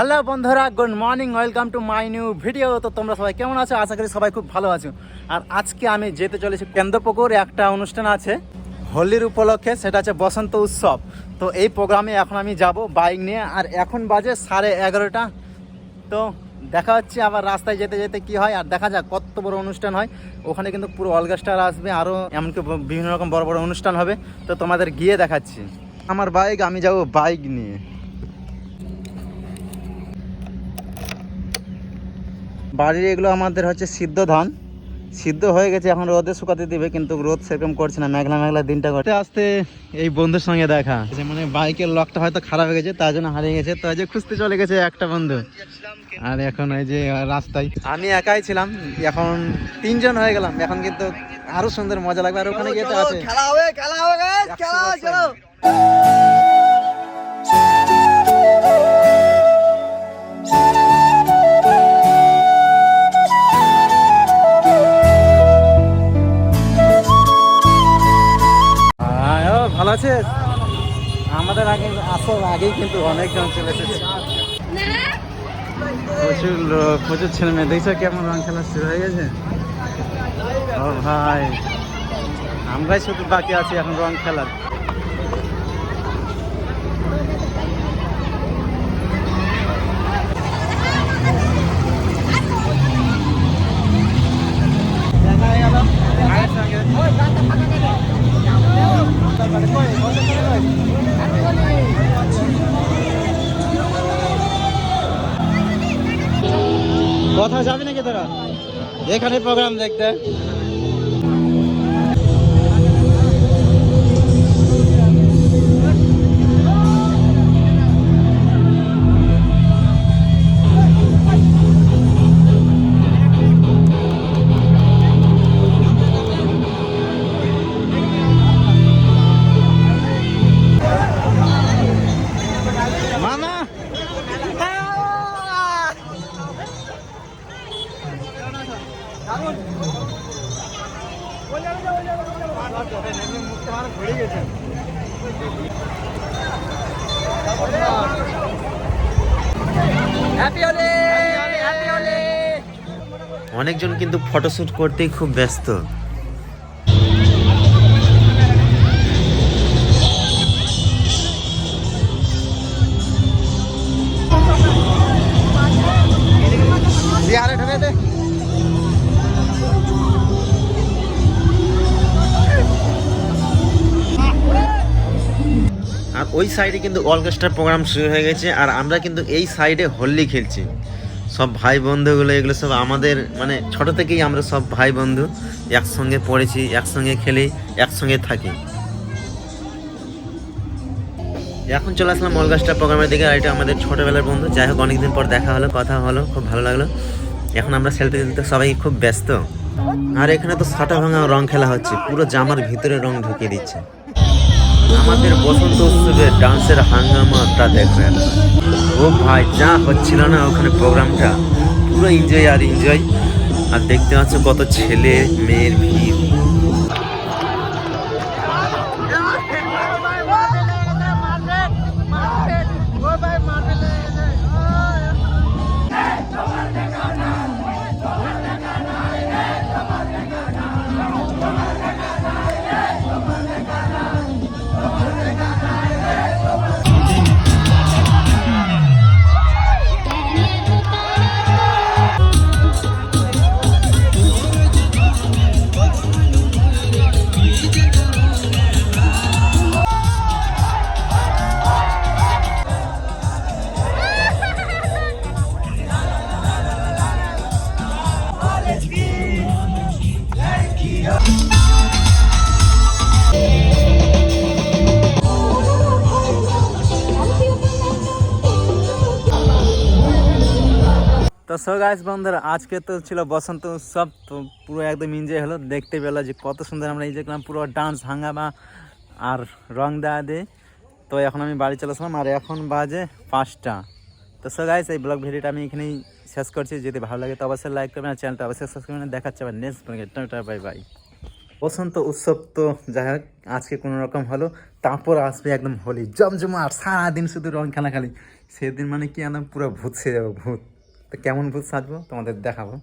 Hello বন্ধুরা, good morning, welcome to my new video. তো তোমরা সবাই কেমন আছো? আশা করি সবাই খুব ভালো আছো। আর আজকে আমি যেতে চলেছি কেন্দ্রপুকুর, একটা অনুষ্ঠান আছে হোলির উপলক্ষে, সেটা হচ্ছে বসন্ত উৎসব। তো এই প্রোগ্রামে এখন আমি যাব বাইক নিয়ে। আর এখন বাজে 11:30। তো দেখা হচ্ছে আবার রাস্তায় যেতে যেতে কি হয়, আর দেখা যাক কত বড় অনুষ্ঠান হয়। ওখানে কিন্তু পুরো অর্কেস্ট্রা আসবে, আরও এমনকি বিভিন্ন রকম বড় বড় অনুষ্ঠান হবে। তো তোমাদের গিয়ে দেখাচ্ছি। আমার বাইক, আমি যাব বাইক নিয়ে। বাড়ির এগুলো আমাদের হচ্ছে সিদ্ধ ধান, সিদ্ধ হয়ে গেছে, এখন রোদে শুকাতে দিবে, কিন্তু রোদ সেরকম করছে না, মেঘলা মেঘলা দিনটা করতে আসতে এই বন্ধুর সঙ্গে দেখা মানে বাইকের লকটা হয়তো খারাপ হয়ে গেছে, তার জন্য হারিয়ে গেছে। তো যে খুঁজতে চলে গেছে একটা বন্ধু। আর এখন এই যে রাস্তায় আমি একাই ছিলাম, এখন 3জন হয়ে গেলাম। এখন কিন্তু আরো সুন্দর মজা লাগবে। আর ওখানে গিয়ে আছে খেলা হবে, খেলা হবে, চলো। ভালো আছে? আমাদের আগে আসার আগেই কিন্তু অনেকজন চলে এসেছে, প্রচুর লোক, প্রচুর ছেলে মেয়ে। দেখছো কেমন রং খেলা শুরু হয়ে গেছে? ও ভাই, আমরাই শুধু বাকি আছি এখন রং খেলার। কোথাও যাবি নাকি তোরা এখানে প্রোগ্রাম দেখতে? মামা অনেকজন কিন্তু ফটোশুট করতেই খুব ব্যস্ত। আর ওই সাইডে কিন্তু অর্কেস্ট্রার প্রোগ্রাম শুরু হয়ে গেছে, আর আমরা কিন্তু এই সাইডে হোলি খেলছি। সব ভাই বন্ধুগুলো, এগুলো সব আমাদের মানে ছোট থেকেই আমরা সব ভাই বন্ধু, একসঙ্গে পড়েছি, একসঙ্গে খেলি, একসঙ্গে থাকি। এখন চলে আসলাম অর্কেস্ট্রা প্রোগ্রামের দিকে। আর এটা আমাদের ছোটবেলার বন্ধু। যাই হোক, অনেকদিন পর দেখা হলো, কথা হলো, খুব ভালো লাগলো। এখন আমরা সেলফি তুলতে সবাই খুব ব্যস্ত। আর এখানে তো ছাটা ভাঙা রং খেলা হচ্ছে, পুরো জামার ভিতরে রং ঢুকিয়ে দিচ্ছে। আমাদের বসন্ত উৎসবের ডান্সের হাঙ্গামাটা দেখবেন। ও ভাই, যা হচ্ছিল না ওখানে প্রোগ্রামটা, পুরো এনজয় আর এনজয়। আর দেখতে পাচ্ছ কত ছেলে মেয়ের ভিড়। তো সো গাইস বন্ধুরা, আজকে তো ছিল বসন্ত উৎসব। তো পুরো একদম এনজয় হলো, দেখতে পেলো যে কত সুন্দর আমরা এনজয় করলাম, পুরো ডান্স হাঙ্গামা আর রং দেওয়া দিয়ে। তো এখন আমি বাড়ি চলে আসলাম, আর এখন বাজে 5টা। তো সো গাইস, এই ব্লগ ভিডিওটা আমি এখানেই শেষ করছি। যদি ভালো লাগে তো অবশ্যই লাইক করবেন, আর চ্যানেলটা অবশ্যই সাবস্ক্রাইব করবেন। দেখাচ্ছে আবার নেক্সট ব্লগে। Tata, bye bye. বসন্ত উৎসব তো যাই হোক আজকে কোনো রকম হলো, তারপর আসবে একদম হোলি জমজমাট, সারাদিন শুধু রং খেলাখালি। সেদিন মানে কি একদম পুরো ভূত সেজে যাবো, ভূত। তো কেমন ভূত সাজবো তোমাদের দেখাবো।